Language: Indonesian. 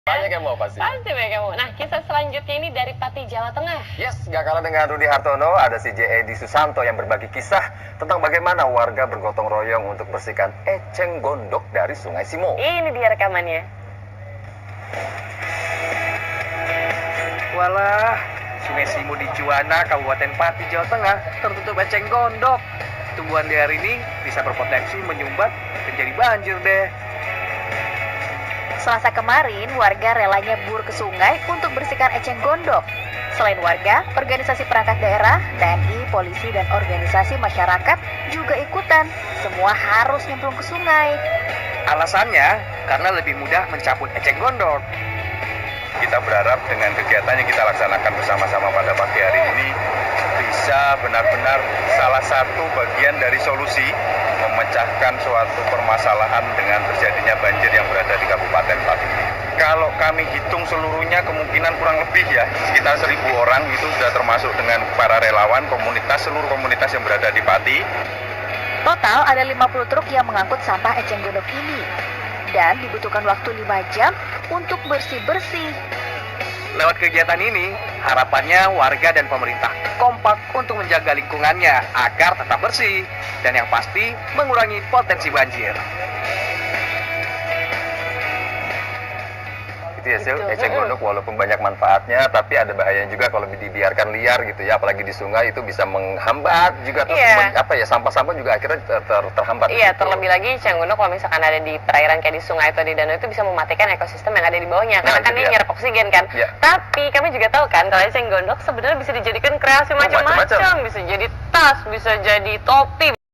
Banyak yang mau pasti. Pasti banyak yang mau. Nah, kisah selanjutnya ini dari Pati, Jawa Tengah. Yes, gak kalah dengan Rudi Hartono, ada si J. Edi Susanto yang berbagi kisah tentang bagaimana warga bergotong royong untuk bersihkan eceng gondok dari Sungai Simo. Ini dia rekamannya. Walah, Sungai Simo di Juwana, Kabupaten Pati, Jawa Tengah, tertutup eceng gondok. Tumbuhan liar ini bisa berpotensi menyumbat dan jadi banjir deh. Selasa kemarin, warga rela nyebur ke sungai untuk bersihkan eceng gondok. Selain warga, organisasi perangkat daerah, TNI, polisi, dan organisasi masyarakat juga ikutan. Semua harus nyemplung ke sungai. Alasannya, karena lebih mudah mencabut eceng gondok. Kita berharap dengan kegiatan yang kita laksanakan bersama-sama pada pagi hari ini bisa benar-benar salah satu bagian dari solusi memecahkan suatu permasalahan dengan terjadinya banjir yang berada di Kabupaten Pati. Kalau kami hitung seluruhnya kemungkinan kurang lebih ya sekitar 1.000 orang itu sudah termasuk dengan para relawan komunitas, seluruh komunitas yang berada di Pati. Total ada 50 truk yang mengangkut sampah eceng gondok ini. Dan dibutuhkan waktu 5 jam untuk bersih-bersih. Lewat kegiatan ini, harapannya warga dan pemerintah kompak untuk menjaga lingkungannya agar tetap bersih dan yang pasti mengurangi potensi banjir. Itu ya, eceng gondok walaupun banyak manfaatnya, tapi ada bahayanya juga kalau dibiarkan liar gitu ya, apalagi di sungai itu bisa menghambat juga sampah-sampah juga akhirnya terhambat. Iya, gitu. terlebih lagi eceng gondok kalau misalkan ada di perairan kayak di sungai atau di danau itu bisa mematikan ekosistem yang ada di bawahnya karena kan dia nyerap oksigen kan. Ya. Tapi kami juga tahu kan kalau eceng gondok sebenarnya bisa dijadikan kreasi macam-macam, bisa jadi tas, bisa jadi topi.